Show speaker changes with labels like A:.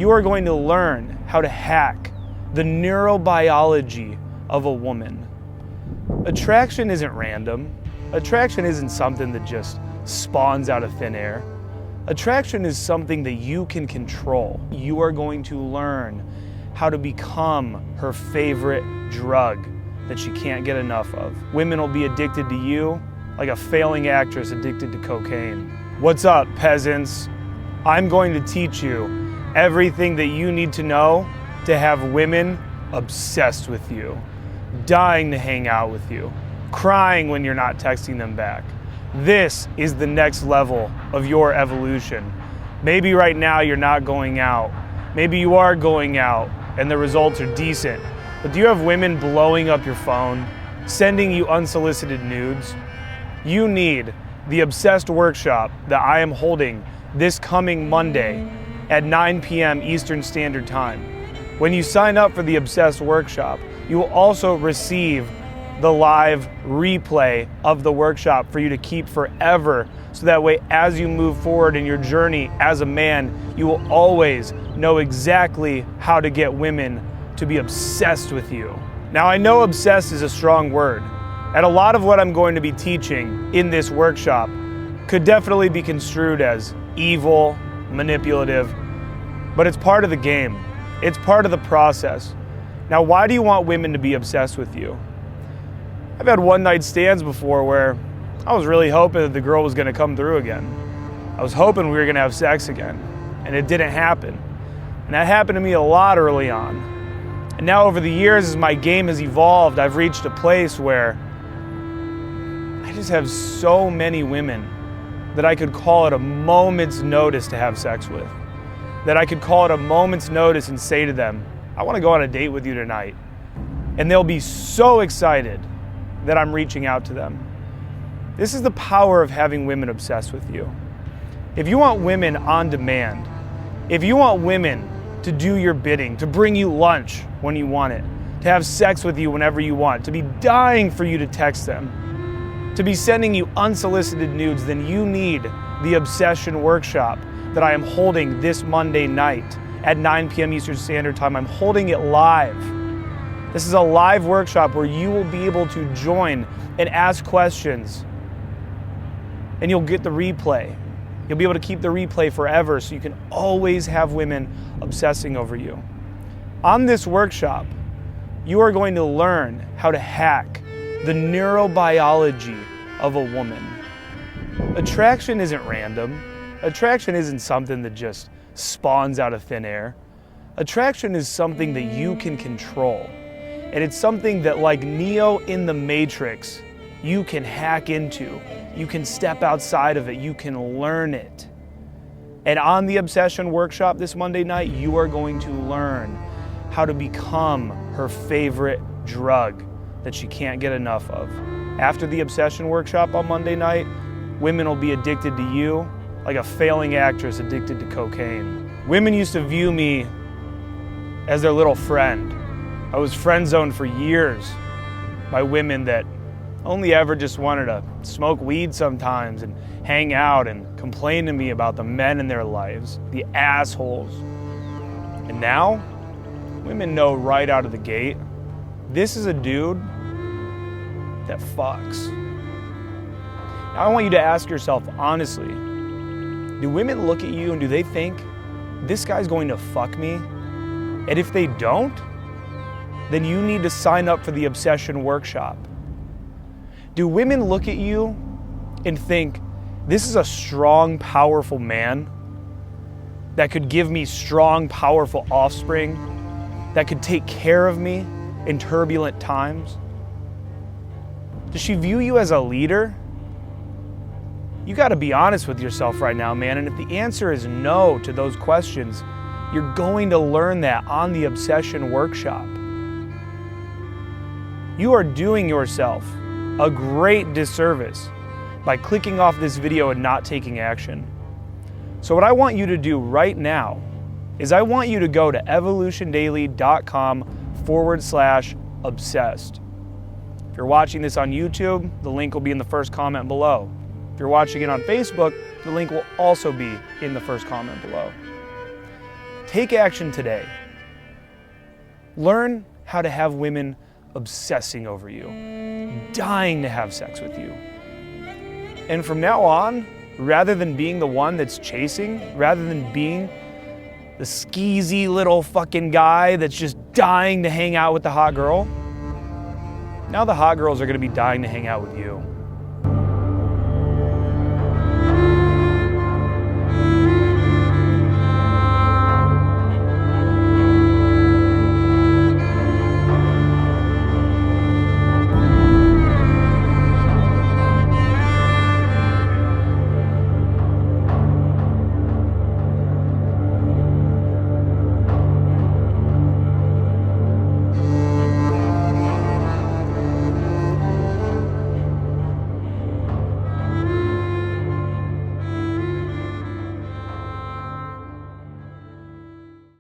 A: you are going to learn how to hack the neurobiology of a woman. Attraction isn't random. Attraction isn't something that just spawns out of thin air. Attraction is something that you can control. You are going to learn how to become her favorite drug that she can't get enough of. Women will be addicted to you like a failing actress addicted to cocaine. What's up, peasants? I'm going to teach you everything that you need to know to have women obsessed with you, dying to hang out with you, crying when you're not texting them back. This is the next level of your evolution. Maybe right now you're not going out. Maybe you are going out and the results are decent. But do you have women blowing up your phone, sending you unsolicited nudes? You need the Obsessed workshop that I am holding this coming Monday at 9 p.m. Eastern Standard Time. When you sign up for the Obsessed workshop, you will also receive the live replay of the workshop for you to keep forever. So that way, as you move forward in your journey as a man, you will always know exactly how to get women to be obsessed with you. Now, I know obsessed is a strong word, and a lot of what I'm going to be teaching in this workshop could definitely be construed as evil, manipulative, but it's part of the game. It's part of the process. Now, why do you want women to be obsessed with you? I've had one-night stands before where I was really hoping that the girl was gonna come through again. I was hoping we were gonna have sex again, and it didn't happen. And that happened to me a lot early on. And now over the years, as my game has evolved, I've reached a place where I just have so many women that I could call at a moment's notice to have sex with. That I could call at a moment's notice and say to them, I wanna go on a date with you tonight. And they'll be so excited that I'm reaching out to them. This is the power of having women obsessed with you. If you want women on demand, if you want women to do your bidding, to bring you lunch when you want it, to have sex with you whenever you want, to be dying for you to text them, to be sending you unsolicited nudes, then you need the Obsession workshop that I am holding this Monday night at 9 p.m. Eastern Standard Time. I'm holding it live. This is a live workshop where you will be able to join and ask questions, and you'll get the replay. You'll be able to keep the replay forever so you can always have women obsessing over you. On this workshop, you are going to learn how to hack the neurobiology of a woman. Attraction isn't random. Attraction isn't something that just spawns out of thin air. Attraction is something that you can control. And it's something that, like Neo in the Matrix, you can hack into. You can step outside of it. You can learn it. And on the Obsession workshop this Monday night, you are going to learn how to become her favorite drug that she can't get enough of. After the Obsession workshop on Monday night, women will be addicted to you like a failing actress addicted to cocaine. Women used to view me as their little friend. I was friend zoned for years by women that only ever just wanted to smoke weed sometimes and hang out and complain to me about the men in their lives, the assholes. And now, women know right out of the gate, this is a dude that fucks. Now I want you to ask yourself honestly, do women look at you and do they think, this guy's going to fuck me? And if they don't, then you need to sign up for the Obsession workshop. Do women look at you and think, this is a strong, powerful man that could give me strong, powerful offspring, that could take care of me in turbulent times? Does she view you as a leader? You gotta be honest with yourself right now, man, and if the answer is no to those questions, you're going to learn that on the Obsession workshop. You are doing yourself a great disservice by clicking off this video and not taking action. So what I want you to do right now is I want you to go to evolutiondaily.com/obsessed. If you're watching this on YouTube, the link will be in the first comment below. If you're watching it on Facebook, the link will also be in the first comment below. Take action today. Learn how to have women obsessing over you, dying to have sex with you. And from now on, rather than being the one that's chasing, rather than being the skeezy little fucking guy that's just dying to hang out with the hot girl, now the hot girls are gonna be dying to hang out with you.